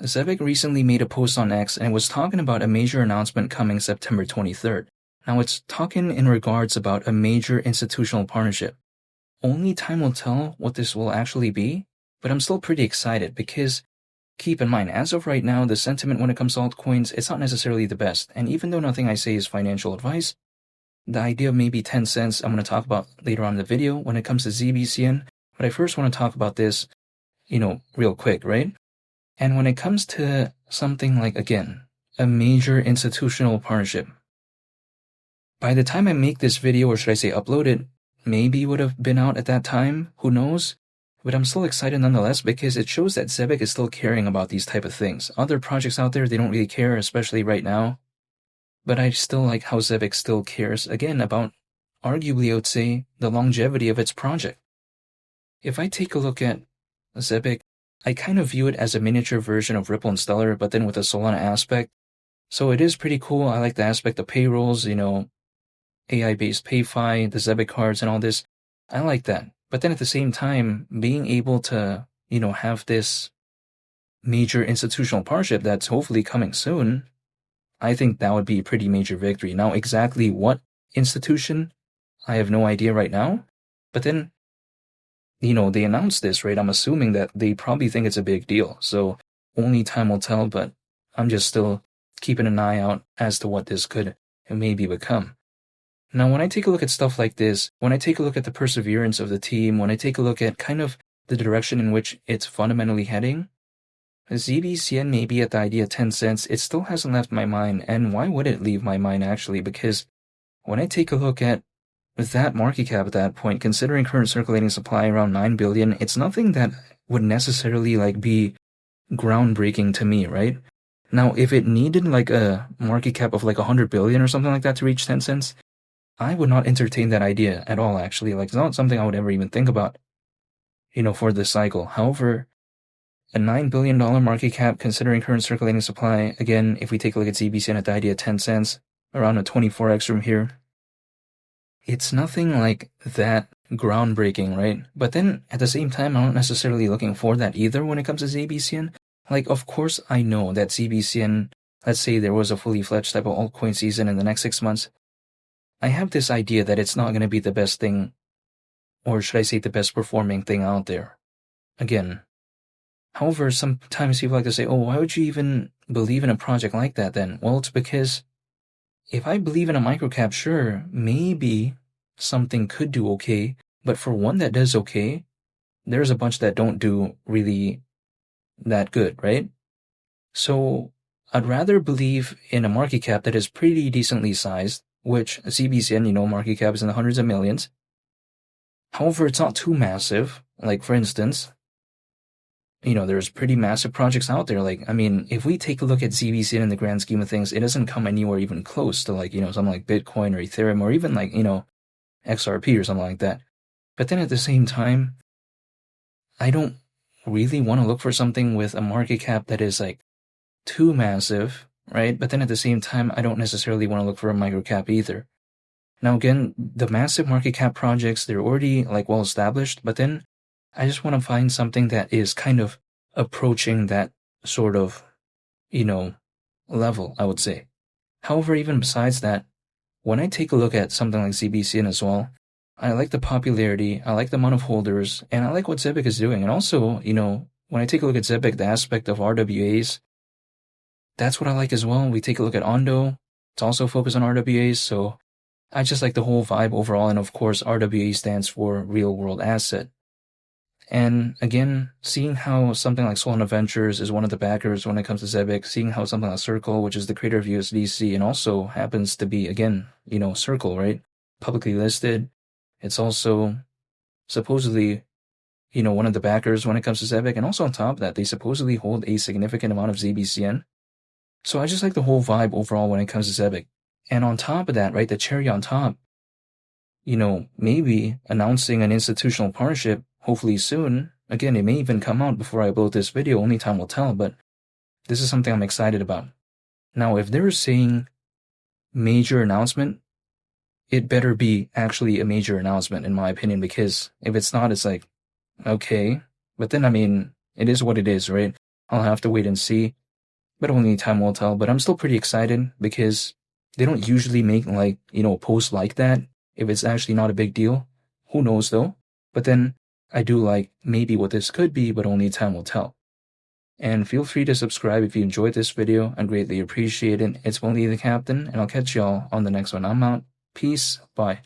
Zebec recently made a post on X and was talking about a major announcement coming September 23rd. Now it's talking in regards about a major institutional partnership. Only time will tell what this will actually be, but I'm still pretty excited because keep in mind, as of right now, the sentiment when it comes to altcoins, it's not necessarily the best. And even though nothing I say is financial advice, the idea of maybe 10 cents I'm going to talk about later on in the video when it comes to ZBCN, but I first want to talk about this, real quick, right? And when it comes to something like, again, a major institutional partnership, by the time I make this video, or should I say upload it, maybe it would have been out at that time, who knows? But I'm still excited nonetheless because it shows that Zebec is still caring about these type of things. Other projects out there, they don't really care, especially right now. But I still like how Zebec still cares, again, about, arguably I would say, the longevity of its project. If I take a look at Zebec, I kind of view it as a miniature version of Ripple and Stellar, but then with a Solana aspect. So it is pretty cool. I like the aspect of payrolls, AI-based PayFi, the Zebec cards and all this. I like that. But then at the same time, being able to, have this major institutional partnership that's hopefully coming soon, I think that would be a pretty major victory. Now, exactly what institution, I have no idea right now. But then, they announced this, right? I'm assuming that they probably think it's a big deal. So only time will tell, but I'm just still keeping an eye out as to what this could maybe become. Now, when I take a look at stuff like this, when I take a look at the perseverance of the team, when I take a look at kind of the direction in which it's fundamentally heading, ZBCN may be at the idea of 10 cents, it still hasn't left my mind. And why would it leave my mind, actually? Because when I take a look at that market cap at that point, considering current circulating supply around 9 billion, it's nothing that would necessarily be groundbreaking to me, right? Now, if it needed a market cap of 100 billion or something like that to reach 10 cents, I would not entertain that idea at all, actually. It's not something I would ever even think about, for this cycle. However, a $9 billion market cap, considering current circulating supply, again, if we take a look at ZBCN at the idea of 10 cents, around a 24x from here, it's nothing like that groundbreaking, right? But then, at the same time, I'm not necessarily looking for that either when it comes to ZBCN. Of course, I know that ZBCN, let's say there was a fully fledged type of altcoin season in the next 6 months, I have this idea that it's not going to be the best thing, or should I say the best performing thing out there. Again, however, sometimes people like to say, oh, why would you even believe in a project like that then? Well, it's because if I believe in a microcap, sure, maybe something could do okay, but for one that does okay, there's a bunch that don't do really that good, right? So I'd rather believe in a market cap that is pretty decently sized, which ZBCN, market cap is in the hundreds of millions. However, it's not too massive. For instance, there's pretty massive projects out there. If we take a look at ZBCN in the grand scheme of things, it doesn't come anywhere even close to something like Bitcoin or Ethereum or even XRP or something like that. But then at the same time, I don't really want to look for something with a market cap that is too massive, right? But then at the same time, I don't necessarily want to look for a microcap either. Now again, the massive market cap projects, they're already well established, but then I just want to find something that is kind of approaching that sort of, level, I would say. However, even besides that, when I take a look at something like ZBCN as well, I like the popularity, I like the amount of holders, and I like what Zebec is doing. And also, when I take a look at Zebec, the aspect of RWAs, that's what I like as well. We take a look at Ondo. It's also focused on RWAs, so I just like the whole vibe overall. And of course, RWA stands for Real World Asset. And again, seeing how something like Solana Ventures is one of the backers when it comes to Zebec, seeing how something like Circle, which is the creator of USDC, and also happens to be, again, Circle, right? Publicly listed. It's also supposedly, one of the backers when it comes to Zebec. And also on top of that, they supposedly hold a significant amount of ZBCN. So I just like the whole vibe overall when it comes to Zebec. And on top of that, right, the cherry on top, maybe announcing an institutional partnership, hopefully soon. Again, it may even come out before I upload this video, only time will tell, but this is something I'm excited about. Now, if they're saying major announcement, it better be actually a major announcement, in my opinion, because if it's not, it's okay. But then, it is what it is, right? I'll have to wait and see, but only time will tell. But I'm still pretty excited because they don't usually make like, a post like that if it's actually not a big deal. Who knows though? But then I do like maybe what this could be, but only time will tell. And feel free to subscribe if you enjoyed this video. I greatly appreciate it. It's Willie the Captain, and I'll catch y'all on the next one. I'm out. Peace. Bye.